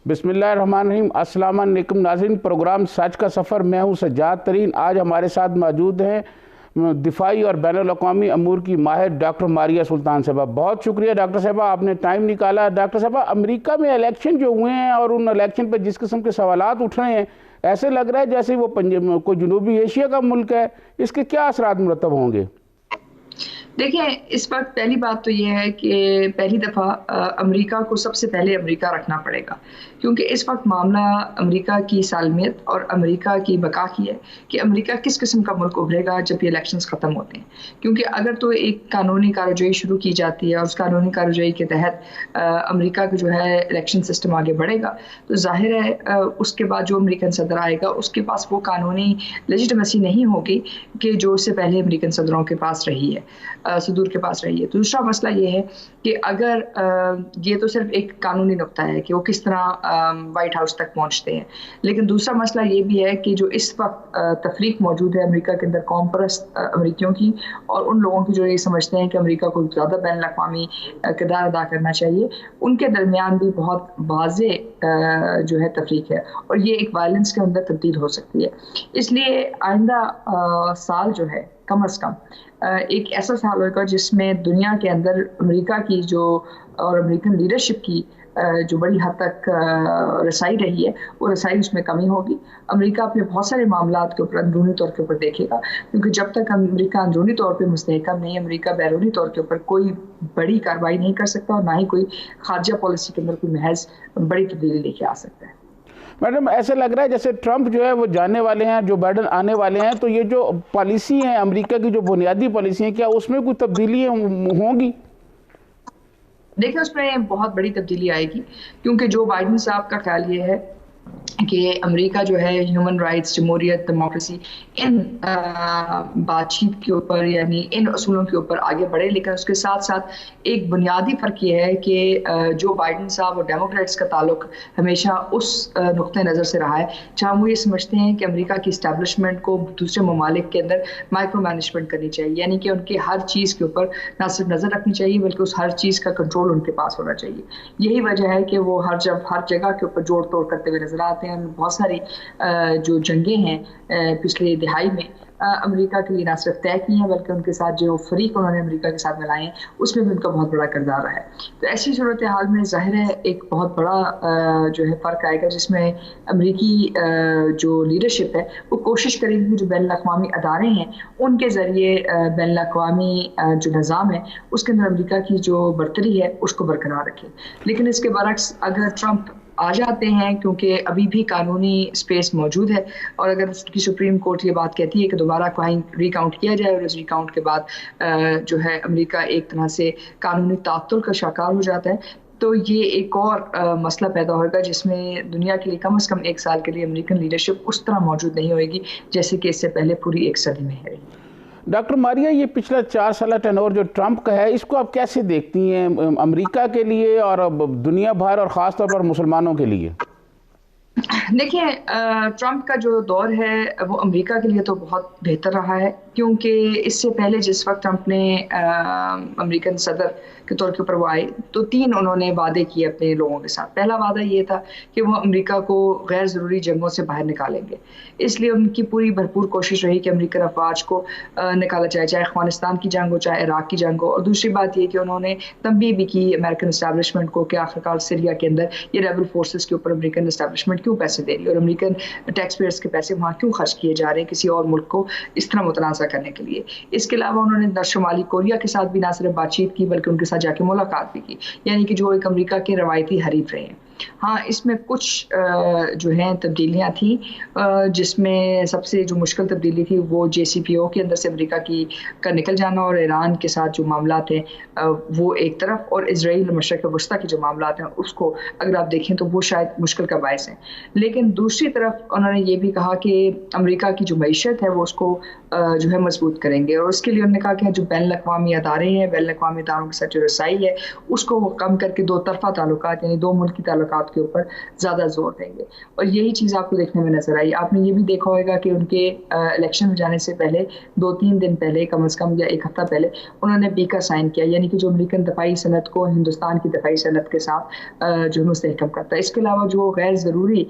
بسم اللہ الرحمن الرحیم۔ السلام علیکم ناظرین، پروگرام سچ کا سفر، میں ہوں سجاد ترین۔ آج ہمارے ساتھ موجود ہیں دفاعی اور بین الاقوامی امور کی ماہر ڈاکٹر ماریہ سلطان صاحبہ۔ بہت شکریہ ڈاکٹر صاحبہ، آپ نے ٹائم نکالا۔ ڈاکٹر صاحبہ، امریکہ میں الیکشن جو ہوئے ہیں اور ان الیکشن پہ جس قسم کے سوالات اٹھ رہے ہیں، ایسے لگ رہا ہے جیسے وہ کوئی جنوبی ایشیا کا ملک ہے۔ اس کے کیا اثرات مرتب ہوں گے؟ دیکھیں، اس وقت پہلی بات تو یہ ہے کہ پہلی دفعہ امریکہ کو سب سے پہلے امریکہ رکھنا پڑے گا، کیونکہ اس وقت معاملہ امریکہ کی سالمیت اور امریکہ کی بقا کی ہے کہ امریکہ کس قسم کا ملک ابھرے گا جب یہ الیکشنز ختم ہوتے ہیں۔ کیونکہ اگر تو ایک قانونی کارروائی شروع کی جاتی ہے اور اس قانونی کارروائی کے تحت امریکہ کا جو ہے الیکشن سسٹم آگے بڑھے گا، تو ظاہر ہے اس کے بعد جو امریکن صدر آئے گا اس کے پاس وہ قانونی لیجیٹمیسی نہیں ہوگی کہ جو اس سے پہلے امریکن صدروں کے پاس رہی ہے، صدور کے پاس رہی ہے۔ تو دوسرا مسئلہ یہ ہے کہ اگر یہ تو صرف ایک قانونی نقطہ ہے کہ وہ کس طرح وائٹ ہاؤس تک پہنچتے ہیں، لیکن دوسرا مسئلہ یہ بھی ہے کہ جو اس وقت تفریق موجود ہے امریکہ کے اندر قوم پرست امریکیوں کی اور ان لوگوں کی جو یہ سمجھتے ہیں کہ امریکہ کو زیادہ بین الاقوامی کردار ادا کرنا چاہیے، ان کے درمیان بھی بہت واضح جو ہے تفریق ہے اور یہ ایک وائلنس کے اندر تبدیل ہو سکتی ہے۔ اس لیے آئندہ سال جو ہے کم از کم ایک ایسا سال ہوگا جس میں دنیا کے اندر امریکہ کی جو اور امریکن لیڈرشپ کی جو بڑی حد تک رسائی رہی ہے، وہ رسائی اس میں کمی ہوگی۔ امریکہ اپنے بہت سارے معاملات کے اوپر اندرونی طور کے اوپر دیکھے گا، کیونکہ جب تک امریکہ اندرونی طور پہ مستحکم نہیں، امریکہ بیرونی طور کے اوپر کوئی بڑی کارروائی نہیں کر سکتا اور نہ ہی کوئی خارجہ پالیسی کے اندر کوئی محض بڑی تبدیلی لے کے آ سکتا ہے۔ میڈم، ایسے لگ رہا ہے جیسے ٹرمپ جو ہے وہ جانے والے ہیں، جو بائیڈن آنے والے ہیں، تو یہ جو پالیسی ہیں امریکہ کی، جو بنیادی پالیسی ہیں، کیا اس میں کوئی تبدیلی ہوں گی؟ دیکھیں، اس میں بہت بڑی تبدیلی آئے گی، کیونکہ جو بائیڈن صاحب کا خیال یہ ہے کہ امریکہ جو ہے ہیومن رائٹس، جمہوریت، ڈیموکریسی، ان بات چیت کے اوپر یعنی ان اصولوں کے اوپر آگے بڑھے، لیکن اس کے ساتھ ساتھ ایک بنیادی فرق یہ ہے کہ جو بائیڈن صاحب اور ڈیموکریٹس کا تعلق ہمیشہ اس نقطۂ نظر سے رہا ہے جہاں وہ یہ سمجھتے ہیں کہ امریکہ کی اسٹیبلشمنٹ کو دوسرے ممالک کے اندر مائکرو مینجمنٹ کرنی چاہیے، یعنی کہ ان کے ہر چیز کے اوپر نہ صرف نظر رکھنی چاہیے بلکہ اس ہر چیز کا کنٹرول ان کے پاس ہونا چاہیے۔ یہی وجہ ہے کہ وہ ہر جگہ کے اوپر جوڑ توڑ کرتے ہوئے نظر آتے ہیں۔ بہت ساری جو جنگیں ہیں پچھلے دہائی میں امریکہ کے لیے نہ صرف طے کی ہیں بلکہ ان کے ساتھ جو فریق انہوں نے امریکہ کے ساتھ ملائے ہیں اس میں بھی ان کا بہت بڑا کردار رہا ہے۔ تو ایسی صورتحال میں ظاہر ہے ایک بہت بڑا جو ہے فرق آئے گا، جس میں امریکی جو لیڈرشپ ہے وہ کوشش کرے گی جو بین الاقوامی ادارے ہیں ان کے ذریعے بین الاقوامی جو نظام ہے اس کے اندر امریکہ کی جو برتری ہے اس کو برقرار رکھے۔ لیکن اس کے برعکس اگر ٹرمپ آ جاتے ہیں، کیونکہ ابھی بھی قانونی سپیس موجود ہے اور اگر اس کی سپریم کورٹ یہ بات کہتی ہے کہ دوبارہ ریکاؤنٹ کیا جائے اور اس ریکاؤنٹ کے بعد جو ہے امریکہ ایک طرح سے قانونی تعطل کا شکار ہو جاتا ہے، تو یہ ایک اور مسئلہ پیدا ہوگا جس میں دنیا کے لیے کم از کم ایک سال کے لیے امریکن لیڈرشپ اس طرح موجود نہیں ہوئے گی جیسے کہ اس سے پہلے پوری ایک صدی میں ہے۔ ڈاکٹر ماریہ، یہ پچھلا 4 سالہ ٹینور جو ٹرمپ کا ہے، اس کو آپ کیسے دیکھتی ہیں امریکہ کے لیے اور دنیا بھر اور خاص طور پر مسلمانوں کے لیے؟ دیکھیں، ٹرمپ کا جو دور ہے وہ امریکہ کے لیے تو بہت بہتر رہا ہے، کیونکہ اس سے پہلے جس وقت ٹرمپ نے امریکن صدر کے طور کے اوپر وہ آئے تو 3 انہوں نے وعدے کیے اپنے لوگوں کے ساتھ۔ پہلا وعدہ یہ تھا کہ وہ امریکہ کو غیر ضروری جنگوں سے باہر نکالیں گے، اس لیے ان کی پوری بھرپور کوشش رہی کہ امریکن افواج کو نکالا جائے، چاہے افغانستان کی جنگ ہو چاہے عراق کی جنگ ہو۔ اور دوسری بات یہ کہ انہوں نے تنبیہ بھی کی امریکن اسٹیبلشمنٹ کو کہ آخرکار سیریا کے اندر یہ ریبل فورسز کے اوپر امریکن اسٹیبلشمنٹ کیوں پیسے دے رہی ہے اور امریکن ٹیکس پیئرز کے پیسے وہاں کیوں خرچ کیے جا رہے ہیں کسی اور ملک کو اس طرح متنازع کرنے کے لیے۔ اس کے علاوہ انہوں نے شمالی کوریا کے ساتھ بھی نہ صرف بات چیت کی بلکہ ان کے ساتھ جا کے ملاقات بھی کی، یعنی کہ جو ایک امریکہ کے روایتی حریف رہے ہیں۔ ہاں، اس میں کچھ جو ہیں تبدیلیاں تھیں، جس میں سب سے جو مشکل تبدیلی تھی وہ JCPOA کے اندر سے امریکہ کا نکل جانا اور ایران کے ساتھ جو معاملات ہیں وہ ایک طرف، اور اسرائیل مشرق وسطیٰ کے جو معاملات ہیں اس کو اگر آپ دیکھیں تو وہ شاید مشکل کا باعث ہیں۔ لیکن دوسری طرف انہوں نے یہ بھی کہا کہ امریکہ کی جو معیشت ہے وہ اس کو جو ہے مضبوط کریں گے، اور اس کے لیے انہوں نے کہا کہ جو بین الاقوامی ادارے ہیں، بین الاقوامی اداروں کے ساتھ جو رسائی ہے اس کو وہ کم کر کے 2 طرفہ تعلقات یعنی 2 ملکی تعلقات تعلقات کے اوپر زیادہ زور دیں گے. اور یہی چیز آپ کو دیکھنے میں نظر آئی. آپ نے یہ بھی دیکھا ہوگا کہ ان کے الیکشن میں جانے سے پہلے 2-3 دن پہلے کم از کم یا ایک ہفتہ پہلے انہوں نے بیکا سائن کیا, یعنی کہ جو امریکن دفاعی صنعت کو ہندوستان کی دفاعی صنعت کے ساتھ جو مستحکم کرتا ہے. اس کے علاوہ جو غیر ضروری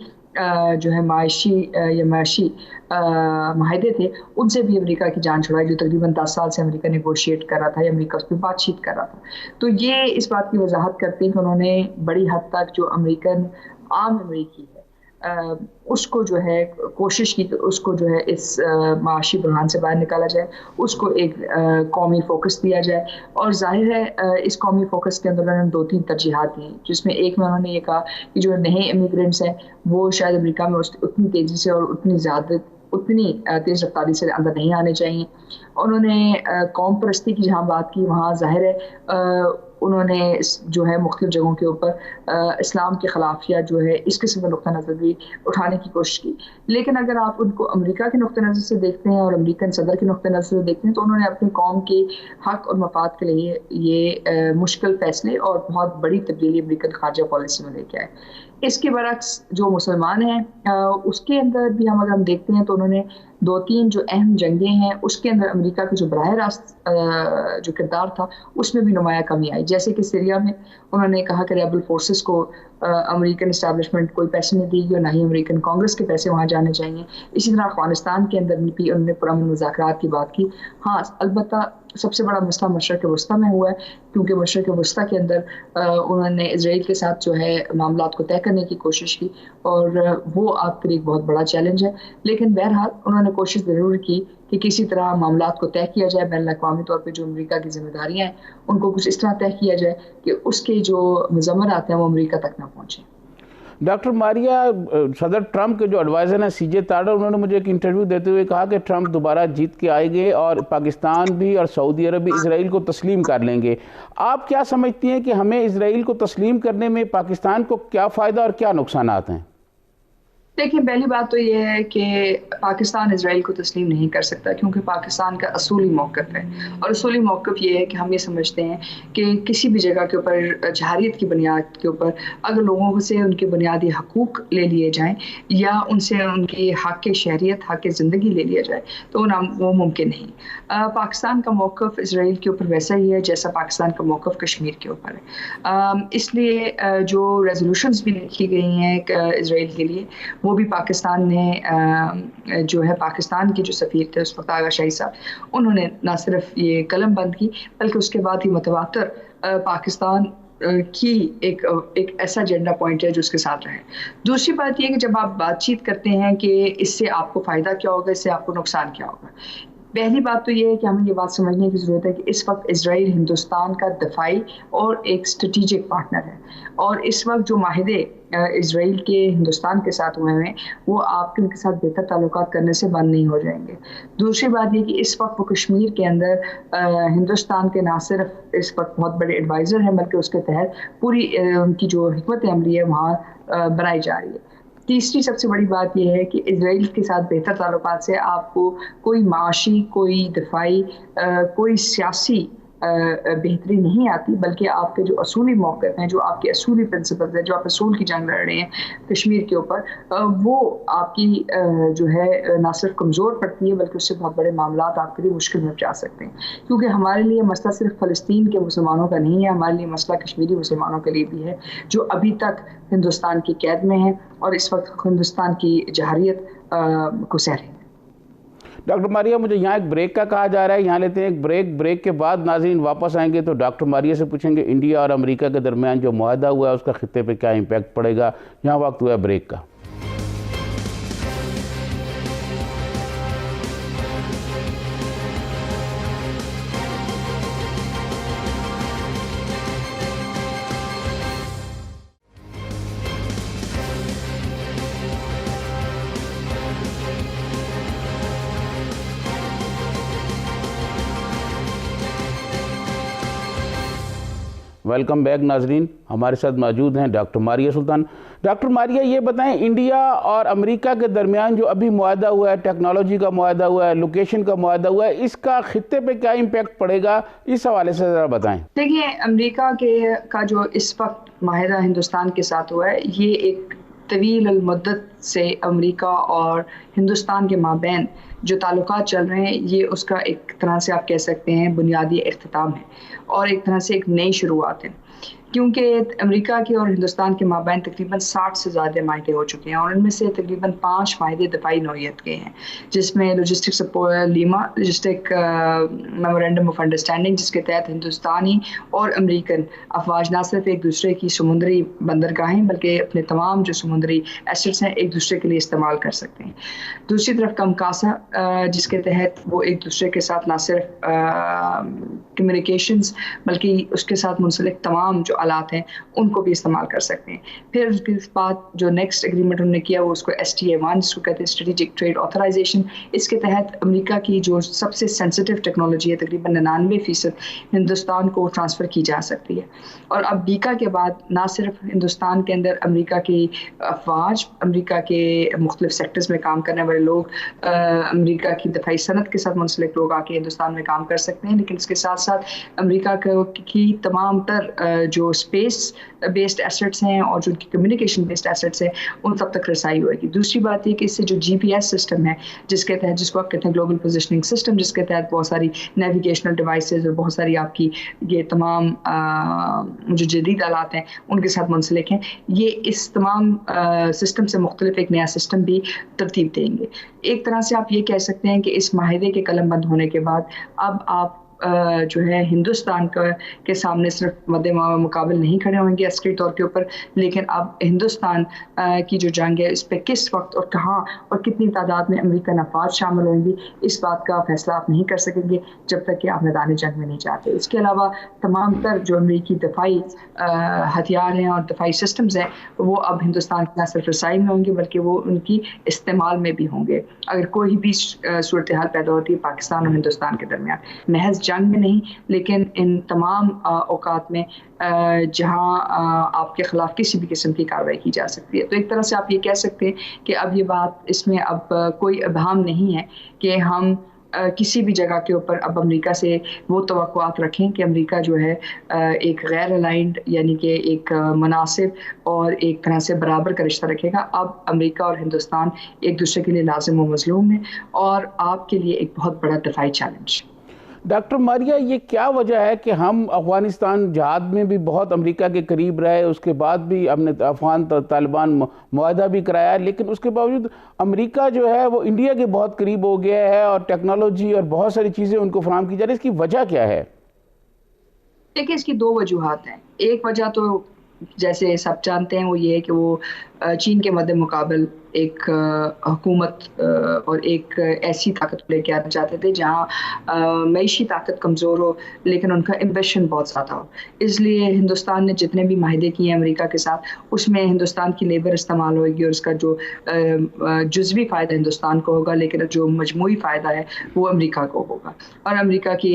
جو ہے معاشی یا معاشی معاہدے تھے ان سے بھی امریکہ کی جان چھڑائی, جو تقریباً 10 سال سے امریکہ نیگوشیٹ کر رہا تھا یا امریکہ اس پہ بات چیت کر رہا تھا. تو یہ اس بات کی وضاحت کرتے ہیں کہ انہوں نے بڑی حد تک جو امریکن عام امریکی ہے اس کو جو ہے کوشش کی کہ اس کو جو ہے اس معاشی بحران سے باہر نکالا جائے, اس کو ایک قومی فوکس دیا جائے. اور ظاہر ہے اس قومی فوکس کے اندر انہوں نے 2-3 ترجیحات دی, جس میں ایک میں انہوں نے یہ کہا کہ جو نئے امیگرینٹس ہیں وہ شاید امریکہ میں اتنی تیزی سے اور اتنی تیز رفتاری سے اندر نہیں آنے چاہیے. انہوں نے قوم پرستی کی جہاں بات کی وہاں ظاہر ہے انہوں نے جو ہے مختلف جگہوں کے اوپر اسلام کے خلاف یا جو ہے اس قسم کا نقطہ نظر بھی اٹھانے کی کوشش کی. لیکن اگر آپ ان کو امریکہ کے نقطہ نظر سے دیکھتے ہیں اور امریکن صدر کے نقطہ نظر سے دیکھتے ہیں تو انہوں نے اپنی قوم کے حق اور مفاد کے لیے یہ مشکل فیصلے اور بہت بڑی تبدیلی امریکن خارجہ پالیسی میں لے کے آئے. اس کے برعکس جو مسلمان ہیں اس کے اندر بھی اگر ہم دیکھتے ہیں تو انہوں نے 2-3 جو اہم جنگیں ہیں اس کے اندر امریکہ کا جو براہ راست جو کردار تھا اس میں بھی نمایاں کمی آئی. جیسے کہ سیریا میں انہوں نے کہا کہ ریبل فورسز کو امریکن اسٹیبلشمنٹ کوئی پیسے نہیں دی گی اور نہ ہی امریکن کانگریس کے پیسے وہاں جانے چاہیے. اسی طرح افغانستان کے اندر بھی انہوں نے پرامن مذاکرات کی بات کی. ہاں البتہ سب سے بڑا مسئلہ مشرق وسطیٰ میں ہوا ہے, کیونکہ مشرق وسطیٰ کے اندر انہوں نے اسرائیل کے ساتھ جو ہے معاملات کو طے کرنے کی کوشش کی اور وہ آپ کے لیے ایک بہت بڑا چیلنج ہے. لیکن بہرحال انہوں نے کوشش ضرور کی کہ کسی طرح معاملات کو طے کیا جائے, بین الاقوامی طور پہ جو امریکہ کی ذمہ داریاں ہیں ان کو کچھ اس طرح طے کیا جائے کہ اس کے جو مضمرات ہیں وہ امریکہ تک نہ پہنچیں. ڈاکٹر ماریا, صدر ٹرمپ کے جو ایڈوائزر ہیں CJ تارڈر, انہوں نے مجھے ایک انٹرویو دیتے ہوئے کہا کہ ٹرمپ دوبارہ جیت کے آئیں گے اور پاکستان بھی اور سعودی عرب بھی اسرائیل کو تسلیم کر لیں گے. آپ کیا سمجھتی ہیں کہ ہمیں اسرائیل کو تسلیم کرنے میں پاکستان کو کیا فائدہ اور کیا نقصانات ہیں؟ دیکھیں, پہلی بات تو یہ ہے کہ پاکستان اسرائیل کو تسلیم نہیں کر سکتا, کیونکہ پاکستان کا اصولی موقف ہے, اور اصولی موقف یہ ہے کہ ہم یہ سمجھتے ہیں کہ کسی بھی جگہ کے اوپر جہریت کی بنیاد کے اوپر اگر لوگوں سے ان کے بنیادی حقوق لے لیے جائیں یا ان سے ان کی حق شہریت, حق زندگی لے لیا جائے تو وہ ممکن نہیں. پاکستان کا موقف اسرائیل کے اوپر ویسا ہی ہے جیسا پاکستان کا موقف کشمیر کے اوپر ہے. اس لیے جو ریزولوشنز بھی لکھی گئی ہیں اسرائیل کے لیے وہ بھی پاکستان نے جو ہے پاکستان کے جو سفیر تھے اس وقت آغا شاہی صاحب, انہوں نے نہ صرف یہ قلم بند کی بلکہ اس کے بعد ہی متواتر پاکستان کی ایک ایسا ایجنڈا پوائنٹ ہے جو اس کے ساتھ رہے. دوسری بات یہ کہ جب آپ بات چیت کرتے ہیں کہ اس سے آپ کو فائدہ کیا ہوگا, اس سے آپ کو نقصان کیا ہوگا, پہلی بات تو یہ ہے کہ ہمیں یہ بات سمجھنے کی ضرورت ہے کہ اس وقت اسرائیل ہندوستان کا دفاعی اور ایک اسٹریٹجک پارٹنر ہے, اور اس وقت جو معاہدے اسرائیل کے ہندوستان کے ساتھ ہوئے ہیں وہ آپ کے ان کے ساتھ بہتر تعلقات کرنے سے بند نہیں ہو جائیں گے. دوسری بات یہ کہ اس وقت وہ کشمیر کے اندر ہندوستان کے نہ صرف اس وقت بہت بڑے ایڈوائزر ہیں بلکہ اس کے تحت پوری ان کی جو حکمت عملی ہے وہاں بنائی جا رہی ہے. تیسری سب سے بڑی بات یہ ہے کہ اسرائیل کے ساتھ بہتر تعلقات سے آپ کو کوئی معاشی, کوئی دفاعی, کوئی سیاسی بہتری نہیں آتی, بلکہ آپ کے جو اصولی موقف ہیں, جو آپ کے اصولی پرنسپلز ہیں, جو آپ اصول کی جنگ لڑ رہے ہیں کشمیر کے اوپر, وہ آپ کی جو ہے نہ صرف کمزور پڑتی ہے بلکہ اس سے بہت بڑے معاملات آپ کے لیے مشکل میں جا سکتے ہیں. کیونکہ ہمارے لیے مسئلہ صرف فلسطین کے مسلمانوں کا نہیں ہے, ہمارے لیے مسئلہ کشمیری مسلمانوں کے لیے بھی ہے جو ابھی تک ہندوستان کی قید میں ہیں اور اس وقت ہندوستان کی جہریت کو سہ رہے ہیں. ڈاکٹر ماریا, مجھے یہاں ایک بریک کا کہا جا رہا ہے, یہاں لیتے ہیں ایک بریک کے بعد ناظرین واپس آئیں گے تو ڈاکٹر ماریا سے پوچھیں گے انڈیا اور امریکہ کے درمیان جو معاہدہ ہوا ہے اس کا خطے پہ کیا امپیکٹ پڑے گا. یہاں وقت ہوا ہے بریک کا. ویلکم بیک ناظرین. ہمارے ساتھ موجود ہیں ڈاکٹر ماریہ سلطان. ڈاکٹر ماریہ یہ بتائیں, انڈیا اور امریکہ کے درمیان جو ابھی معاہدہ ہوا ہے, ٹیکنالوجی کا معاہدہ ہوا ہے, لوکیشن کا معاہدہ ہوا ہے, اس کا خطے پہ کیا امپیکٹ پڑے گا, اس حوالے سے ذرا بتائیں. دیکھیے, امریکہ کا جو اس وقت معاہدہ ہندوستان کے ساتھ ہوا ہے, یہ ایک طویل المدت سے امریکہ اور ہندوستان کے مابین جو تعلقات چل رہے ہیں, یہ اس کا ایک طرح سے آپ کہہ سکتے ہیں بنیادی اختتام ہے اور ایک طرح سے ایک نئی شروعات ہے, کیونکہ امریکہ کے اور ہندوستان کے مابین تقریباً 60 سے زیادہ معاہدے ہو چکے ہیں, اور ان میں سے تقریباً 5 معاہدے دفاعی نوعیت کے ہیں, جس میں لاجسٹک میمورینڈم آف انڈرسٹینڈنگ, جس کے تحت ہندوستانی اور امریکن افواج نہ صرف ایک دوسرے کی سمندری بندرگاہیں بلکہ اپنے تمام جو سمندری ایسٹس ہیں ایک دوسرے کے لیے استعمال کر سکتے ہیں. دوسری طرف کمکاسا, جس کے تحت وہ ایک دوسرے کے ساتھ نہ صرف کمیونیکیشنز بلکہ اس کے ساتھ منسلک تمام جو آلات ہیں ان کو بھی استعمال کر سکتے ہیں. پھر اس کے بعد جو نیکسٹ ایگریمنٹ انہوں نے کیا وہ اس کو STA1 جس کو کہتے ہیں اسٹریٹجک ٹریڈ آتھرائزیشن. اس کے تحت امریکہ کی جو سب سے سینسٹیو ٹیکنالوجی ہے تقریباً 99% ہندوستان کو ٹرانسفر کی جا سکتی ہے. اور اب بیکا کے بعد نہ صرف ہندوستان کے اندر امریکہ کی افواج, امریکہ کے مختلف سیکٹرز میں کام کرنے والے لوگ, امریکہ کی دفاعی صنعت کے ساتھ منسلک لوگ آ کے ہندوستان میں کام کر سکتے ہیں, لیکن اس کے ساتھ ساتھ امریکہ کی تمام تر جو اسپیس بیسڈ ایسٹس ہیں اور جو ان کی کمیونیکیشن بیسڈ ایسٹس ہیں ان تب تک رسائی ہوئے گی. دوسری بات یہ کہ اس سے جو GPS سسٹم ہے جس کے تحت, جس کو آپ کہتے ہیں گلوبل پوزیشننگ سسٹم, جس کے تحت بہت ساری نیویگیشنل ڈیوائسز اور بہت ساری آپ کی یہ تمام جو جدید آلات ہیں ان کے ساتھ منسلک ہیں, یہ اس تمام سسٹم سے مختلف ایک نیا سسٹم بھی ترتیب دیں گے. ایک طرح سے آپ یہ کہہ سکتے ہیں کہ اس معاہدے کے قلم بند ہونے کے بعد اب آپ جو ہے ہندوستان کے سامنے صرف مد مقابل نہیں کھڑے ہوئیں گے عسکری طور کے اوپر, لیکن اب ہندوستان کی جو جنگ ہے اس پہ کس وقت اور کہاں اور کتنی تعداد میں امریکن افواج شامل ہوں گی, اس بات کا فیصلہ آپ نہیں کر سکیں گے جب تک کہ آپ میدان جنگ میں نہیں جاتے. اس کے علاوہ تمام تر جو امریکی دفاعی ہتھیار ہیں اور دفاعی سسٹمز ہیں وہ اب ہندوستان کی نہ صرف رسائی میں ہوں گے بلکہ وہ ان کی استعمال میں بھی ہوں گے. اگر کوئی بھی صورتحال پیدا ہوتی ہے پاکستان اور ہندوستان کے درمیان, محض جنگ میں نہیں لیکن ان تمام اوقات میں جہاں آپ کے خلاف کسی بھی قسم کی کارروائی کی جا سکتی ہے, تو ایک طرح سے آپ یہ کہہ سکتے ہیں کہ اب یہ بات اس میں اب کوئی ابہام نہیں ہے کہ ہم کسی بھی جگہ کے اوپر اب امریکہ سے وہ توقعات رکھیں کہ امریکہ جو ہے ایک غیر الائنڈ یعنی کہ ایک مناسب اور ایک طرح سے برابر کا رشتہ رکھے گا. اب امریکہ اور ہندوستان ایک دوسرے کے لیے لازم و مظلوم ہے اور آپ کے لیے ایک بہت بڑا دفاعی چیلنج. ڈاکٹر ماریہ, یہ کیا وجہ ہے کہ ہم افغانستان جہاد میں بھی بہت امریکہ کے قریب رہے, اس کے بعد بھی ہم نے افغان طالبان معاہدہ بھی کرایا, لیکن اس کے باوجود امریکہ جو ہے وہ انڈیا کے بہت قریب ہو گیا ہے اور ٹیکنالوجی اور بہت ساری چیزیں ان کو فراہم کی جا رہی ہیں, اس کی وجہ کیا ہے؟ دیکھیں, اس کی 2 وجوہات ہیں. ایک وجہ تو جیسے سب جانتے ہیں وہ یہ ہے کہ وہ چین کے مد مقابل ایک حکومت اور ایک ایسی طاقت لے کے آنا چاہتے تھے جہاں معیشی طاقت کمزور ہو لیکن ان کا امبیشن بہت زیادہ ہو. اس لیے ہندوستان نے جتنے بھی معاہدے کیے ہیں امریکہ کے ساتھ اس میں ہندوستان کی لیبر استعمال ہوگی اور اس کا جو جزوی فائدہ ہندوستان کو ہوگا لیکن جو مجموعی فائدہ ہے وہ امریکہ کو ہوگا, اور امریکہ کی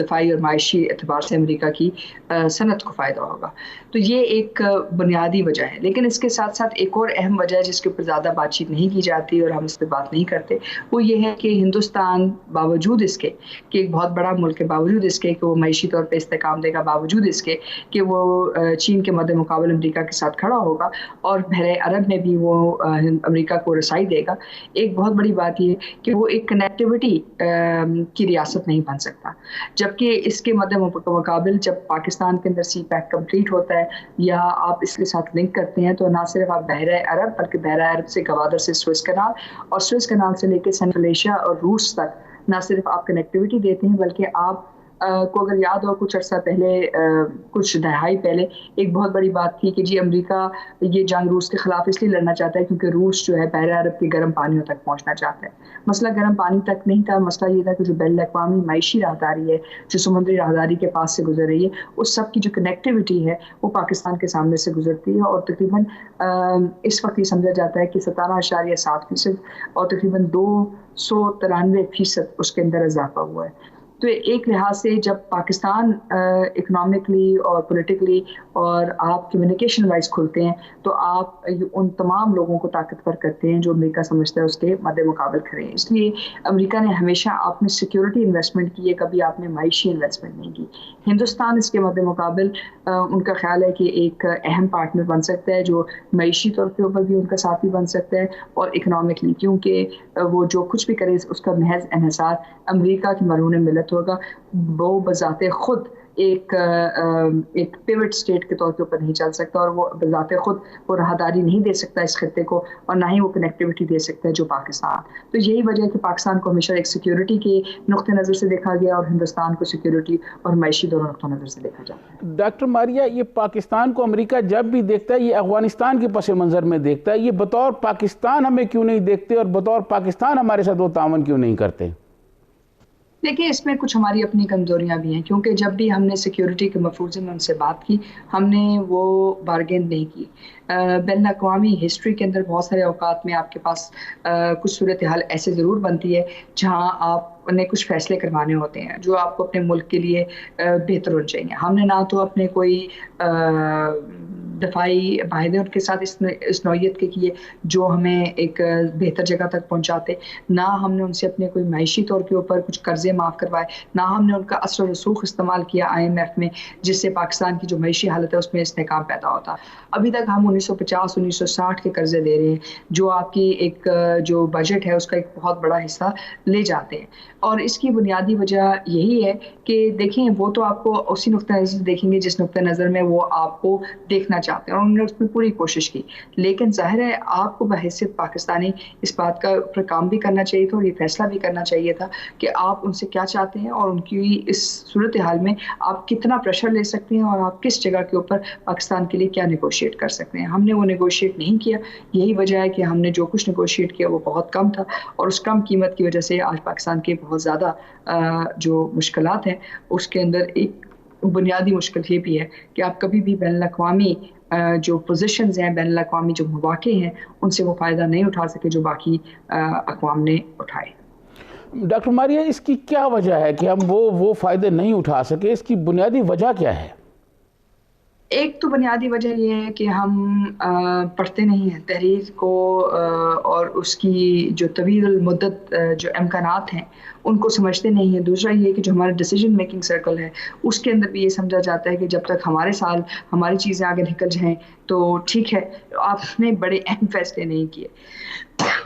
دفاعی اور معاشی اعتبار سے امریکہ کی صنعت کو فائدہ ہوگا. تو یہ ایک بنیادی وجہ ہے. لیکن اس کے ساتھ ساتھ ایک اور اہم وجہ ہے جس کے اوپر زیادہ بات چیت نہیں کی جاتی اور ہم اس پہ بات نہیں کرتے, وہ یہ ہے کہ ہندوستان باوجود اس کے کہ ایک بہت بڑا ملک ہے, باوجود اس کے کہ وہ معاشی طور پہ استحکام دے گا, باوجود اس کے کہ وہ چین کے مد مقابل امریکہ کے ساتھ کھڑا ہوگا اور بحر عرب میں بھی وہ امریکہ کو رسائی دے گا, ایک بہت بڑی بات یہ ہے کہ وہ ایک کنیکٹیوٹی کی ریاست نہیں بن سکتا. جبکہ اس کے مد مقابل جب پاکستان کے اندر سی پیک کمپلیٹ ہوتا ہے یا آپ اس کے ساتھ لنک کرتے ہیں تو نہ صرف آپ بحر عرب بلکہ بحر عرب سے گوادر سے سوئس کنال اور سوئس کنال سے لے کے سینٹرل ایشیا اور روس تک نہ صرف آپ کنیکٹیوٹی دیتے ہیں بلکہ آپ کو اگر یاد ہو کچھ عرصہ پہلے, کچھ دہائی پہلے ایک بہت بڑی بات تھی کہ جی امریکہ یہ جنگ روس کے خلاف اس لیے لڑنا چاہتا ہے کیونکہ روس جو ہے بحر عرب کے گرم پانیوں تک پہنچنا چاہتا ہے. مسئلہ گرم پانی تک نہیں تھا, مسئلہ یہ تھا کہ جو بین الاقوامی معاشی راہداری ہے جو سمندری راہداری کے پاس سے گزر رہی ہے اس سب کی جو کنیکٹیوٹی ہے وہ پاکستان کے سامنے سے گزرتی ہے, اور تقریباً اس وقت یہ سمجھا جاتا ہے کہ 17.7% اور تقریباً 293% اس کے اندر اضافہ ہوا ہے. تو ایک لحاظ سے جب پاکستان اکنامکلی اور پولیٹیکلی اور آپ کمیونیکیشن وائز کھلتے ہیں تو آپ ان تمام لوگوں کو طاقتور کرتے ہیں جو امریکہ سمجھتا ہے اس کے مد مقابل کھڑے ہیں. اس لیے امریکہ نے ہمیشہ آپ نے سیکیورٹی انویسٹمنٹ کی ہے, کبھی آپ نے معاشی انویسٹمنٹ نہیں کی. ہندوستان اس کے مد مقابل ان کا خیال ہے کہ ایک اہم پارٹنر بن سکتا ہے جو معیشی طور کے اوپر بھی ان کا ساتھی بن سکتا ہے اور اکنامکلی, کیونکہ وہ جو کچھ بھی کرے اس کا محض انحصار امریکہ کی مرہون ملت ہوگا. وہ بذات خود ایک پیوٹ سٹیٹ کے طور کے اوپر نہیں چل سکتا اور وہ بذات خود وہ راہداری نہیں دے سکتا اس خطے کو, اور نہ ہی وہ کنیکٹیوٹی دے سکتا ہے جو پاکستان. تو یہی وجہ ہے کہ پاکستان کو ہمیشہ ایک سیکیورٹی کے نقطہ نظر سے دیکھا گیا اور ہندوستان کو سیکیورٹی اور معاشی دونوں نقطہ نظر سے دیکھا جاتا ہے. ڈاکٹر ماریہ, یہ پاکستان کو امریکہ جب بھی دیکھتا ہے یہ افغانستان کے پس منظر میں دیکھتا ہے, یہ بطور پاکستان ہمیں کیوں نہیں دیکھتے اور بطور پاکستان ہمارے ساتھ وہ تعاون کیوں نہیں کرتے؟ دیکھیں اس میں کچھ ہماری اپنی کمزوریاں بھی ہیں, کیونکہ جب بھی ہم نے سیکیورٹی کے مفروضے میں ان سے بات کی ہم نے وہ بارگین نہیں کی. بین الاقوامی ہسٹری کے اندر بہت سارے اوقات میں آپ کے پاس کچھ صورتحال ایسے ضرور بنتی ہے جہاں آپ نے کچھ فیصلے کروانے ہوتے ہیں جو آپ کو اپنے ملک کے لیے بہتر ہونے چاہیے. ہم نے نہ تو اپنے کوئی دفاعی معاہدے ان کے ساتھ اس نوعیت کے کیے جو ہمیں ایک بہتر جگہ تک پہنچاتے, نہ ہم نے ان سے اپنے کوئی معاشی طور کے اوپر کچھ قرضے معاف کروائے, نہ ہم نے ان کا اثر و رسوخ استعمال کیا IMF میں جس سے پاکستان کی جو معاشی حالت ہے اس میں استحکام پیدا ہوتا. ابھی تک ہم 1950 1960 کے قرضے دے رہے ہیں جو آپ کی ایک جو بجٹ ہے اس کا ایک بہت بڑا حصہ لے جاتے ہیں, اور اس کی بنیادی وجہ یہی ہے کہ دیکھیں وہ تو آپ کو اسی نقطہ نظر سے دیکھیں گے جس نقطہ نظر میں وہ آپ کو دیکھنا چاہتے ہیں, اور انہوں نے اس میں پوری کوشش کی. لیکن ظاہر ہے آپ کو بحیثیت پاکستانی اس بات کا پر کام بھی کرنا چاہیے تھا اور یہ فیصلہ بھی کرنا چاہیے تھا کہ آپ ان سے کیا چاہتے ہیں اور ان کی اس صورتحال میں آپ کتنا پریشر لے سکتے ہیں اور آپ کس جگہ کے اوپر پاکستان کے لیے کیا نیگوشیٹ کر سکتے ہیں. ہم نے وہ نیگوشیٹ نہیں کیا, یہی وجہ ہے کہ ہم نے جو کچھ نیگوشیٹ کیا وہ بہت کم تھا, اور اس کم قیمت کی وجہ سے آج پاکستان کے بہت زیادہ جو مشکلات ہیں اس کے اندر ایک بنیادی مشکل یہ بھی ہے کہ آپ کبھی بھی بین الاقوامی جو پوزیشنز ہیں, بین الاقوامی جو مواقع ہیں, ان سے وہ فائدہ نہیں اٹھا سکے جو باقی اقوام نے اٹھائے. ڈاکٹر ماریہ, اس کی کیا وجہ ہے کہ ہم وہ فائدے نہیں اٹھا سکے؟ اس کی بنیادی وجہ کیا ہے؟ ایک تو بنیادی وجہ یہ ہے کہ ہم پڑھتے نہیں ہیں تحریر کو, اور اس کی جو طویل المدت جو امکانات ہیں ان کو سمجھتے نہیں ہیں. دوسرا یہ کہ جو ہمارا ڈیسیجن میکنگ سرکل ہے اس کے اندر بھی یہ سمجھا جاتا ہے کہ جب تک ہمارے سال ہماری چیزیں آگے نکل جائیں تو ٹھیک ہے, آپ نے بڑے اہم فیصلے نہیں کیے.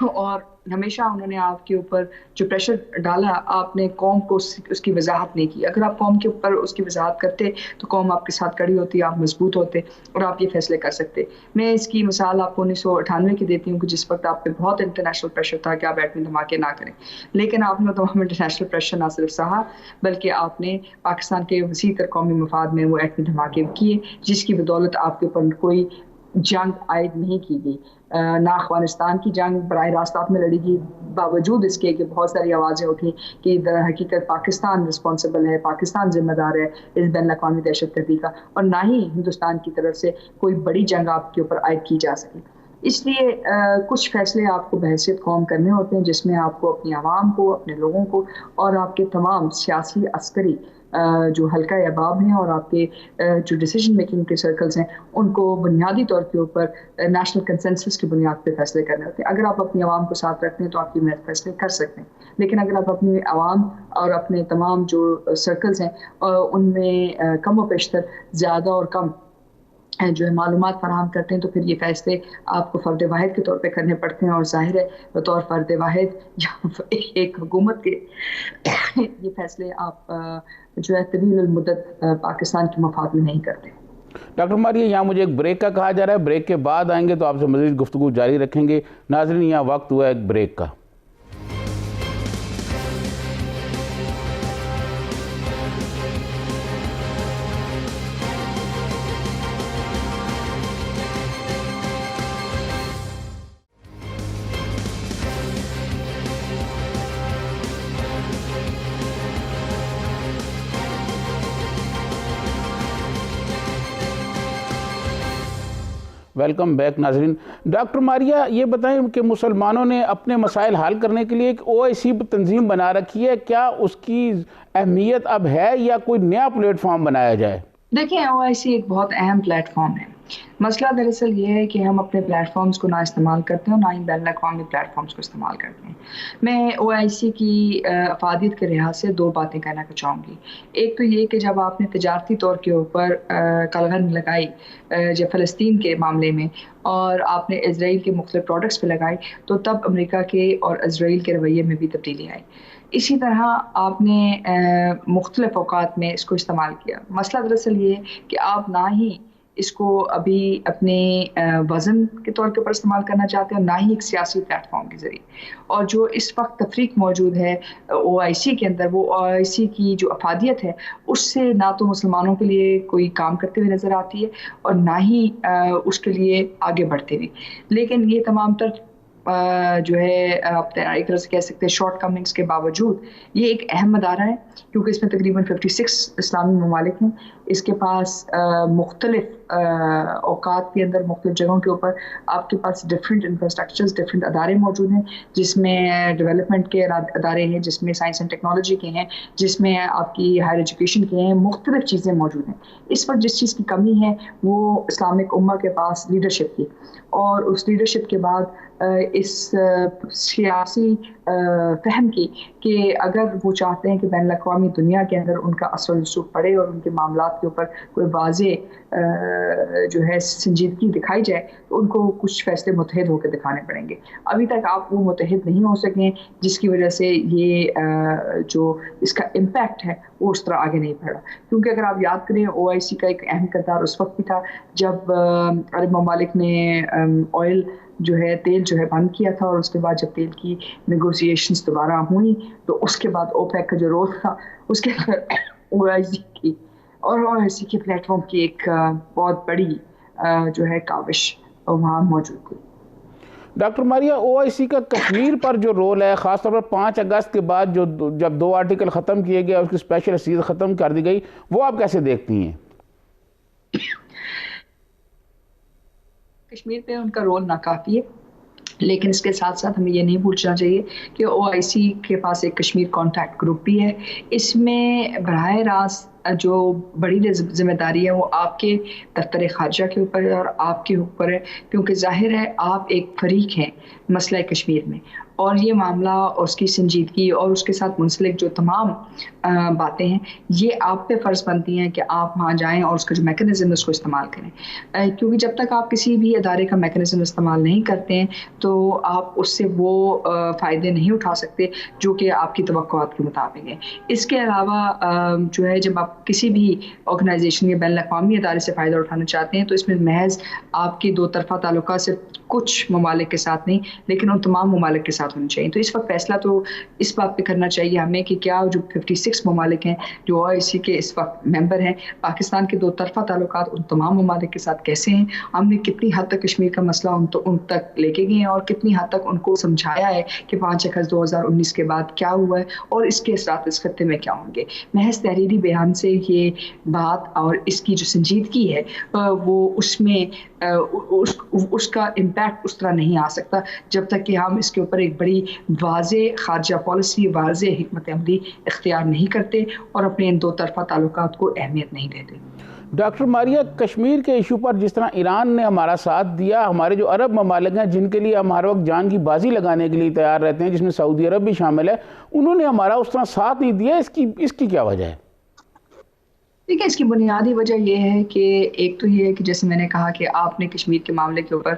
اور ہمیشہ انہوں نے آپ کے اوپر جو پریشر ڈالا, آپ نے قوم کو اس کی وضاحت نہیں کی. اگر آپ قوم کے اوپر اس کی وضاحت کرتے تو قوم آپ کے ساتھ کڑی ہوتی, آپ مضبوط ہوتے اور آپ یہ فیصلے کر سکتے. میں اس کی مثال آپ کو 1998 کی دیتی ہوں کہ جس وقت آپ پہ بہت انٹرنیشنل پریشر تھا کہ آپ ایٹمی دھماکے نہ کریں, لیکن آپ نے تمام انٹرنیشنل پریشر نہ صرف سہا بلکہ آپ نے پاکستان کے وسیع تر قومی مفاد میں وہ ایٹمی دھماکے کیے جس کی بدولت آپ کے اوپر کوئی جنگ عائد نہیں کی گئی. نہ افغانستان کی جنگ براہ راست آپ میں لڑی گئی, باوجود اس کے کہ بہت ساری آوازیں اٹھیں کہ در حقیقت پاکستان رسپانسبل ہے, پاکستان ذمہ دار ہے اس بین الاقوامی دہشت گردی کا, اور نہ ہی ہندوستان کی طرف سے کوئی بڑی جنگ آپ کے اوپر عائد کی جا سکے. اس لیے کچھ فیصلے آپ کو بحیثیت قوم کرنے ہوتے ہیں جس میں آپ کو اپنی عوام کو, اپنے لوگوں کو اور آپ کے تمام سیاسی عسکری جو حلقہ احباب ہیں اور آپ کے جو ڈیسیجن میکنگ کے سرکلز ہیں ان کو بنیادی طور کے اوپر نیشنل کنسنسس کی بنیاد پہ فیصلے کرنے ہوتے ہیں. اگر آپ اپنی عوام کو ساتھ رکھتے ہیں تو آپ کی فیصلے کر سکتے ہیں, لیکن اگر آپ اپنی عوام اور اپنے تمام جو سرکلز ہیں ان میں کم و بیشتر زیادہ اور کم جو ہے معلومات فراہم کرتے ہیں تو پھر یہ فیصلے آپ کو فرد واحد کے طور پہ کرنے پڑتے ہیں, اور ظاہر ہے بطور فرد واحد یا ایک حکومت کے یہ فیصلے آپ جو ہے طویل المدت پاکستان کے مفاد میں نہیں کرتے. ڈاکٹر ماریہ, یہاں مجھے ایک بریک کا کہا جا رہا ہے, بریک کے بعد آئیں گے تو آپ سے مزید گفتگو جاری رکھیں گے. ناظرین, یہاں وقت ہوا ہے ایک بریک کا. ویلکم بیک ناظرین. ڈاکٹر ماریہ یہ بتائیں کہ مسلمانوں نے اپنے مسائل حل کرنے کے لیے ایک OIC تنظیم بنا رکھی ہے, کیا اس کی اہمیت اب ہے یا کوئی نیا پلیٹ فارم بنایا جائے؟ دیکھیں OIC ایک بہت اہم پلیٹ فارم ہے. مسئلہ دراصل یہ ہے کہ ہم اپنے پلیٹ فارمز کو نہ استعمال کرتے ہیں اور نہ ہی بین الاقوامی پلیٹ فارمز کو استعمال کرتے ہیں. میں OIC کی افادیت کے لحاظ سے دو باتیں کہنا چاہوں گی. ایک تو یہ کہ جب آپ نے تجارتی طور کے اوپر قلغن لگائی جب فلسطین کے معاملے میں اور آپ نے اسرائیل کے مختلف پروڈکٹس پہ لگائی تو تب امریکہ کے اور اسرائیل کے رویے میں بھی تبدیلی آئی. اسی طرح آپ نے مختلف اوقات میں اس کو استعمال کیا. مسئلہ دراصل یہ ہے کہ آپ نہ ہی اس کو ابھی اپنے وزن کے طور کے اوپر استعمال کرنا چاہتے ہیں, نہ ہی ایک سیاسی پلیٹ فارم کے ذریعے. اور جو اس وقت تفریق موجود ہے OIC کے اندر, وہ OIC کی جو افادیت ہے اس سے نہ تو مسلمانوں کے لیے کوئی کام کرتے ہوئے نظر آتی ہے اور نہ ہی اس کے لیے آگے بڑھتے ہوئے. لیکن یہ تمام تر جو ہے ایک طرح سے کہہ سکتے ہیں شارٹ کمنگز کے باوجود یہ ایک اہم ادارہ ہے, کیونکہ اس میں تقریباً 56 اسلامی ممالک ہیں. اس کے پاس مختلف اوقات کے اندر مختلف جگہوں کے اوپر آپ کے پاس ڈفرینٹ انفراسٹرکچرز, ڈفرینٹ ادارے موجود ہیں, جس میں ڈیولپمنٹ کے ادارے ہیں, جس میں سائنس اینڈ ٹیکنالوجی کے ہیں, جس میں آپ کی ہائر ایجوکیشن کے ہیں. مختلف چیزیں موجود ہیں. اس وقت جس چیز کی کمی ہے وہ اسلامک امہ کے پاس لیڈرشپ کی, اور اس لیڈرشپ کے بعد اس سیاسی فہم کی کہ اگر وہ چاہتے ہیں کہ بین الاقوامی دنیا کے اندر ان کا اثر و رسوخ پڑے اور ان کے معاملات کے اوپر کوئی واضح جو ہے سنجیدگی دکھائی جائے, تو ان کو کچھ فیصلے متحد ہو کے دکھانے پڑیں گے. ابھی تک آپ وہ متحد نہیں ہو سکے, جس کی وجہ سے یہ جو اس کا امپیکٹ ہے وہ اس طرح آگے نہیں بڑھا. کیونکہ اگر آپ یاد کریں OIC کا ایک اہم کردار اس وقت بھی تھا جب عرب ممالک نے آئل جو ہے تیل جو ہے بند کیا تھا, اور اس کے بعد جب تیل کی نیگوسیشنز دوبارہ ہوئیں تو اس کے بعد OPEC کا جو رول تھا اس کے اندر OIC کی اور OIC کے پلیٹ فارم کی ایک بہت بڑی جو ہے کاوش وہاں موجود تھی. ڈاکٹر ماریہ OIC کا کشمیر پر جو رول ہے, خاص طور پر 5 اگست کے بعد جب 2 آرٹیکل ختم کیے گئے, اس کی اسپیشل حیثیت ختم کر دی گئی, وہ آپ کیسے دیکھتی ہیں؟ کشمیر پہ ان کا رول ناکافی ہے, لیکن اس کے ساتھ ساتھ ہمیں یہ نہیں بھولنا چاہیے کہ OIC کے پاس ایک کشمیر کانٹیکٹ گروپ بھی ہے. اس میں براہ راست جو بڑی ذمہ داری ہے وہ آپ کے دفتر خارجہ کے اوپر ہے اور آپ کے اوپر ہے, کیونکہ ظاہر ہے آپ ایک فریق ہیں مسئلہ کشمیر میں, اور یہ معاملہ اور اس کی سنجیدگی اور اس کے ساتھ منسلک جو تمام باتیں ہیں یہ آپ پہ فرض بنتی ہیں کہ آپ وہاں جائیں اور اس کا جو میکنزم ہے اس کو استعمال کریں. کیونکہ جب تک آپ کسی بھی ادارے کا میکنزم استعمال نہیں کرتے ہیں تو آپ اس سے وہ فائدے نہیں اٹھا سکتے جو کہ آپ کی توقعات کے مطابق ہیں. اس کے علاوہ جو ہے جب آپ کسی بھی آرگنائزیشن یا بین الاقوامی ادارے سے فائدہ اٹھانا چاہتے ہیں تو اس میں محض آپ کی دو طرفہ تعلقات صرف کچھ ممالک کے ساتھ نہیں لیکن ان تمام ممالک کے ساتھ ہونا چاہیے. تو اس وقت فیصلہ تو اس بات پہ کرنا چاہیے ہمیں کہ کیا جو 56 ممالک ہیں جو OIC کے اس وقت ممبر ہیں, پاکستان کے دو طرفہ تعلقات ان تمام ممالک کے ساتھ کیسے ہیں, ہم نے کتنی حد تک کشمیر کا مسئلہ ان تک لے کے گئے ہیں اور کتنی حد تک ان کو سمجھایا ہے کہ 5 اگست 2019 کے بعد کیا ہوا ہے اور اس کے اثرات اس خطے میں کیا ہوں گے. محض تحریری بیان سے یہ بات اور اس کی جو سنجیدگی ہے وہ اس میں اس کا امپیکٹ اس طرح نہیں آ سکتا جب تک کہ ہم اس کے اوپر ایک بڑی واضح خارجہ پالیسی, واضح حکمت عملی اختیار نہیں کرتے اور اپنے ان دو طرفہ تعلقات کو اہمیت نہیں دیتے. ڈاکٹر ماریہ, کشمیر کے ایشو پر جس طرح ایران نے ہمارا ساتھ دیا, ہمارے جو عرب ممالک ہیں جن کے لیے ہم ہر وقت جان کی بازی لگانے کے لیے تیار رہتے ہیں, جس میں سعودی عرب بھی شامل ہے, انہوں نے ہمارا اس طرح ساتھ نہیں دیا. اس کی کیا وجہ ہے؟ دیکھیں, اس کی بنیادی وجہ یہ ہے کہ ایک تو یہ ہے کہ جیسے میں نے کہا کہ آپ نے کشمیر کے معاملے کے اوپر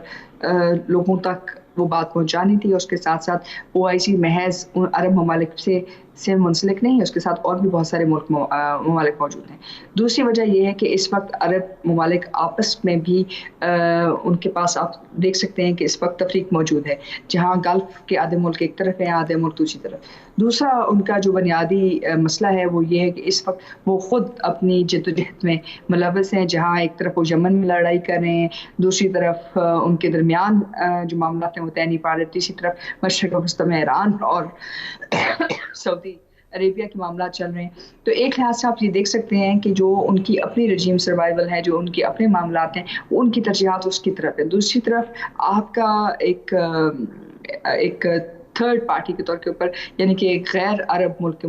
لوگوں تک وہ بات پہنچانی تھی, اور اس کے ساتھ ساتھ OIC محض عرب ممالک سے منسلک نہیں ہے, اس کے ساتھ اور بھی بہت سارے ممالک موجود ہیں. دوسری وجہ یہ ہے کہ اس وقت عرب ممالک آپس میں بھی ان کے پاس آپ دیکھ سکتے ہیں کہ اس وقت تفریق موجود ہے, جہاں گلف کے آدھے ملک ایک طرف ہیں, آدھے ملک دوسری طرف. دوسرا ان کا جو بنیادی مسئلہ ہے وہ یہ ہے کہ اس وقت وہ خود اپنی جدوجہد میں ملوث ہیں, جہاں ایک طرف وہ یمن میں لڑائی کر رہے ہیں, دوسری طرف ان کے درمیان جو معاملات ہیں وہ طے نہیں پا رہے, تیسری طرف مشرق وسطی میں ایران اور سعودی عربیہ کے معاملات چل رہے ہیں. تو ایک لحاظ سے آپ یہ دیکھ سکتے ہیں کہ جو ان کی اپنی رجیم سروائیول ہے، جو ان کے اپنے معاملات ہیں، وہ ان کی ترجیحات اس کی طرف ہے. دوسری طرف آپ کا ایک تھرڈ پارٹی کے طور کے اوپر، یعنی کہ ایک غیر عرب ملک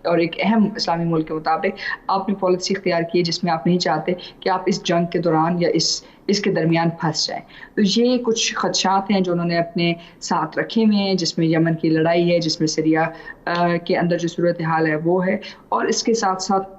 اور ایک اہم اسلامی ملک کے مطابق آپ نے پالیسی اختیار کی ہے جس میں آپ نہیں چاہتے کہ آپ اس جنگ کے دوران یا اس کے درمیان پھنس جائیں. تو یہ کچھ خدشات ہیں جو انہوں نے اپنے ساتھ رکھے ہوئے ہیں، جس میں یمن کی لڑائی ہے، جس میں سیریا کے اندر جو صورتحال ہے وہ ہے، اور اس کے ساتھ ساتھ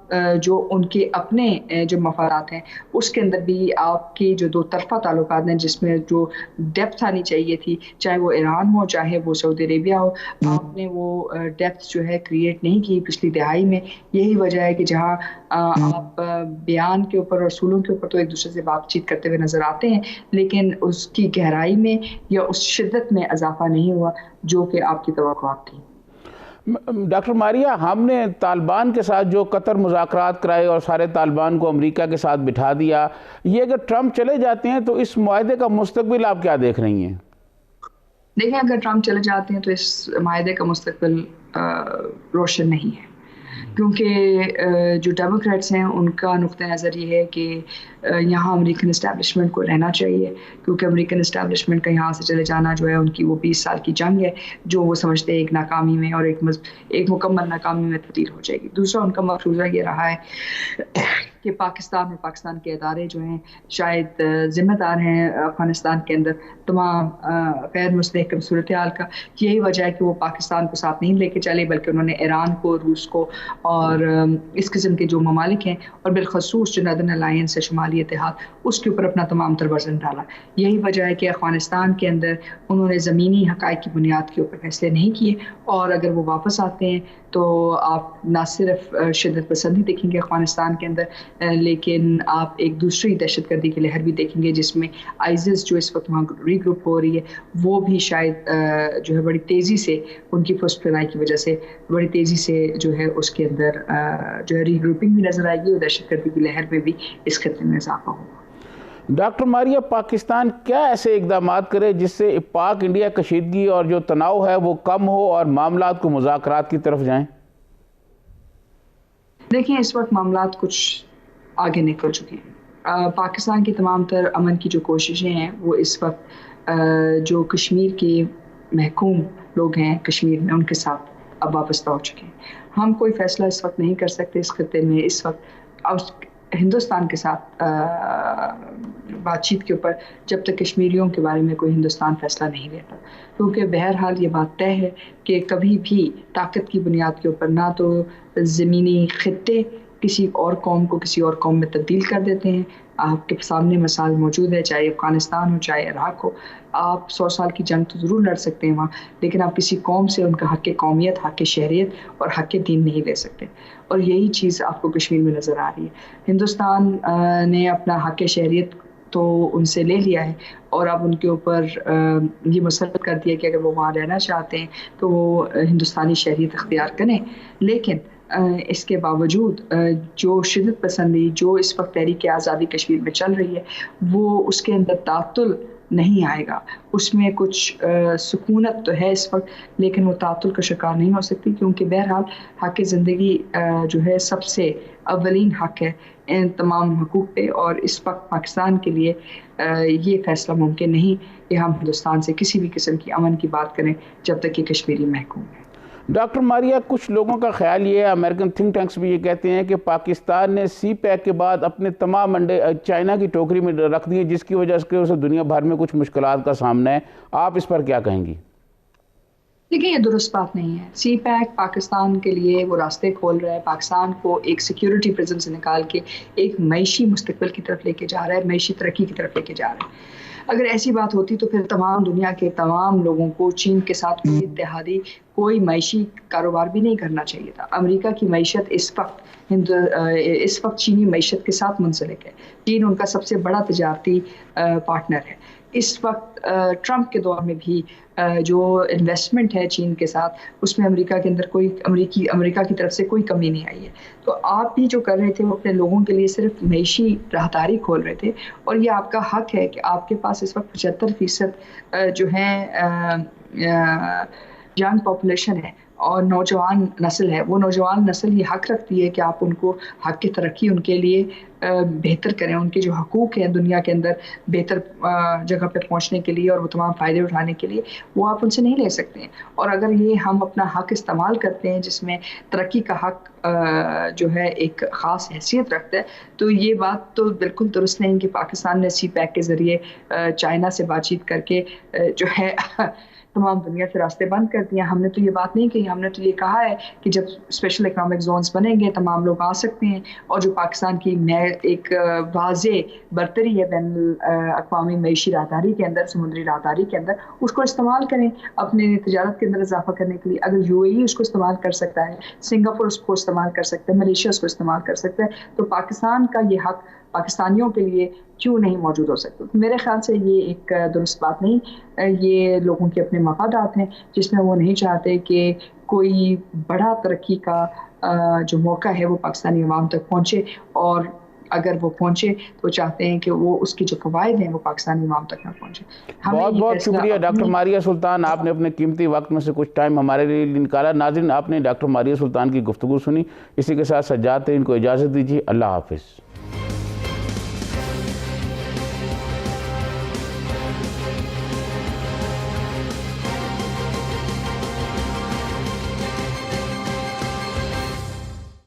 جو ان کے اپنے جو مفادات ہیں اس کے اندر بھی آپ کی جو دو طرفہ تعلقات ہیں جس میں جو ڈیپتھ آنی چاہیے تھی، چاہے وہ ایران ہو چاہے وہ سعودی عربیہ ہو، آپ نے وہ ڈیپتھ جو ہے کریٹ نہیں کی پچھلی دہائی میں. یہی وجہ ہے کہ جہاں آپ بیان کے اوپر اور اصولوں کے اوپر تو ایک دوسرے سے بات چیت کرتے ہوئے نظر آتے ہیں، لیکن اس کی گہرائی میں یا اس شدت میں اضافہ نہیں ہوا جو کہ آپ کی توقعات تھی. ڈاکٹر ماریا، ہم نے طالبان کے ساتھ جو قطر مذاکرات کرائے اور سارے طالبان کو امریکہ کے ساتھ بٹھا دیا، یہ اگر ٹرمپ چلے جاتے ہیں تو اس معاہدے کا مستقبل آپ کیا دیکھ رہی ہیں؟ دیکھیں، اگر ٹرمپ چلے جاتے ہیں تو اس معاہدے کا مستقبل روشن نہیں ہے، کیونکہ جو ڈیموکریٹس ہیں ان کا نقطہ نظر یہ ہے کہ یہاں امریکن اسٹیبلشمنٹ کو رہنا چاہیے، کیونکہ امریکن اسٹیبلشمنٹ کا یہاں سے چلے جانا جو ہے ان کی وہ 20 سال کی جنگ ہے جو وہ سمجھتے ہیں ایک ناکامی میں اور ایک مکمل ناکامی میں تبدیل ہو جائے گی. دوسرا ان کا مفروضہ یہ رہا ہے کہ پاکستان اور پاکستان کے ادارے جو ہیں شاید ذمہ دار ہیں افغانستان کے اندر تمام غیر مستحکم صورتحال کا. یہی وجہ ہے کہ وہ پاکستان کو ساتھ نہیں لے کے چلے، بلکہ انہوں نے ایران کو، روس کو اور اس قسم کے جو ممالک ہیں اور بالخصوص جو نردرن الائنس ہے، شمالی اتحاد، اس کے اوپر اپنا تمام تر وزن ڈالا. یہی وجہ ہے کہ افغانستان کے اندر انہوں نے زمینی حقائق کی بنیاد کے اوپر فیصلے نہیں کیے، اور اگر وہ واپس آتے ہیں تو آپ نہ صرف شدت پسندی دیکھیں گے افغانستان کے اندر، لیکن آپ ایک دوسری دہشت گردی کی لہر بھی دیکھیں گے جس میں آئیزس جو اس وقت وہاں ری گروپ ہو رہی ہے وہ بھی شاید جو ہے بڑی تیزی سے ان کی پھسٹ پھیلائی کی وجہ سے بڑی تیزی سے جو ہے اس کے اندر جو ہے ری گروپنگ بھی نظر آئے گی، اور دہشت گردی کی لہر میں بھی اس خطے میں اضافہ ہوگا. ڈاکٹر ماریا، پاکستان کیا ایسے اقدامات کرے جس سے پاک انڈیا کشیدگی اور جو تناؤ ہے وہ کم ہو اور معاملات کو مذاکرات کی طرف جائیں؟ دیکھیں، اس وقت معاملات کچھ آگے نکل چکے ہیں. پاکستان کی تمام تر امن کی جو کوششیں ہیں وہ اس وقت جو کشمیر کے محکوم لوگ ہیں کشمیر میں ان کے ساتھ اب وابستہ ہو چکے ہیں. ہم کوئی فیصلہ اس وقت نہیں کر سکتے اس خطے میں اس وقت ہندوستان کے ساتھ بات چیت کے اوپر جب تک کشمیریوں کے بارے میں کوئی ہندوستان فیصلہ نہیں لیتا، کیونکہ بہرحال یہ بات طے ہے کہ کبھی بھی طاقت کی بنیاد کے اوپر نہ تو زمینی خطے کسی اور قوم کو کسی اور قوم میں تبدیل کر دیتے ہیں. آپ کے سامنے مثال موجود ہے، چاہے افغانستان ہو چاہے عراق ہو. آپ 100 سال کی جنگ تو ضرور لڑ سکتے ہیں وہاں، لیکن آپ کسی قوم سے ان کا حق قومیت، حق شہریت اور حق دین نہیں لے سکتے. اور یہی چیز آپ کو کشمیر میں نظر آ رہی ہے. ہندوستان نے اپنا حق شہریت تو ان سے لے لیا ہے، اور اب ان کے اوپر یہ مسلط کر دیا کہ اگر وہ وہاں رہنا چاہتے ہیں تو وہ ہندوستانی شہریت اختیار کریں. لیکن اس کے باوجود جو شدت پسندی جو اس وقت تحریک آزادی کشمیر میں چل رہی ہے وہ اس کے اندر تعطل نہیں آئے گا. اس میں کچھ سکونت تو ہے اس وقت، لیکن وہ تعطل کا شکار نہیں ہو سکتی، کیونکہ بہرحال حق زندگی جو ہے سب سے اولین حق ہے ان تمام حقوق پہ. اور اس وقت پاکستان کے لیے یہ فیصلہ ممکن نہیں کہ ہم ہندوستان سے کسی بھی قسم کی امن کی بات کریں جب تک کہ کشمیری محکوم ہے. ڈاکٹر ماریا، کچھ لوگوں کا خیال یہ ہے، امریکن تھنک ٹینکس بھی یہ کہتے ہیں کہ پاکستان نے سی پیک کے بعد اپنے تمام انڈے چائنا کی ٹوکری میں رکھ دیے، جس کی وجہ سے اسے دنیا بھر میں کچھ مشکلات کا سامنا ہے. آپ اس پر کیا کہیں گی؟ دیکھیں، یہ درست بات نہیں ہے. سی پیک پاکستان کے لیے وہ راستے کھول رہا ہے، پاکستان کو ایک سیکیورٹی پرزن سے نکال کے ایک معیشی مستقبل کی طرف لے کے جا رہا ہے، معیشی ترقی کی طرف لے کے جا رہا ہے. اگر ایسی بات ہوتی تو پھر تمام دنیا کے تمام لوگوں کو چین کے ساتھ کوئی اتحادی کوئی معیشی کاروبار بھی نہیں کرنا چاہیے تھا. امریکہ کی معیشت اس وقت چینی معیشت کے ساتھ منسلک ہے. چین ان کا سب سے بڑا تجارتی پارٹنر ہے. اس وقت ٹرمپ کے دور میں بھی جو انویسٹمنٹ ہے چین کے ساتھ اس میں امریکہ کے اندر امریکہ کی طرف سے کوئی کمی نہیں آئی ہے. تو آپ بھی جو کر رہے تھے وہ اپنے لوگوں کے لیے صرف معیشی راہداری کھول رہے تھے، اور یہ آپ کا حق ہے کہ آپ کے پاس اس وقت 75% جو ہیں ینگ پاپولیشن ہے، اور نوجوان نسل ہے، وہ نوجوان نسل یہ حق رکھتی ہے کہ آپ ان کو حق کی ترقی ان کے لیے بہتر کریں، ان کے جو حقوق ہیں دنیا کے اندر بہتر جگہ پہ پہنچنے کے لیے اور وہ تمام فائدے اٹھانے کے لیے، وہ آپ ان سے نہیں لے سکتے ہیں۔ اور اگر یہ ہم اپنا حق استعمال کرتے ہیں جس میں ترقی کا حق جو ہے ایک خاص حیثیت رکھتا ہے، تو یہ بات تو بالکل درست نہیں کہ پاکستان نے سی پیک کے ذریعے چائنا سے بات چیت کر کے جو ہے تمام دنیا سے راستے بند کر دیا۔ ہم نے تو یہ بات نہیں کہی، ہم نے تو یہ کہا ہے کہ جب اسپیشل اکنامک زونز بنیں گے تمام لوگ آ سکتے ہیں، اور جو پاکستان کی ایک واضح برتری ہے بین الاقوامی معیشی راہداری کے اندر، سمندری راہداری کے اندر، اس کو استعمال کریں اپنے تجارت کے اندر اضافہ کرنے کے لیے۔ اگر یو اے ای اس کو استعمال کر سکتا ہے، سنگاپور اس کو استعمال کر سکتا ہے، ملیشیا اس کو استعمال کر سکتا ہے، تو پاکستان کا یہ حق پاکستانیوں کے لیے کیوں نہیں موجود ہو سکتا؟ میرے خیال سے یہ ایک درست بات نہیں، یہ لوگوں کے اپنے مفادات ہیں جس میں وہ نہیں چاہتے کہ کوئی بڑا ترقی کا جو موقع ہے وہ پاکستانی عوام تک پہنچے، اور اگر وہ پہنچے تو چاہتے ہیں کہ وہ اس کی جو فوائد ہیں وہ پاکستانی عوام تک نہ پہنچے۔ بہت بہت شکریہ ڈاکٹر ماریہ سلطان، آپ نے اپنے قیمتی وقت میں سے کچھ ٹائم ہمارے لیے نکالا۔ ناظرین، آپ نے ڈاکٹر ماریہ سلطان کی گفتگو سنی، اسی کے ساتھ سجاد ترین کو اجازت دیجیے۔ اللہ حافظ۔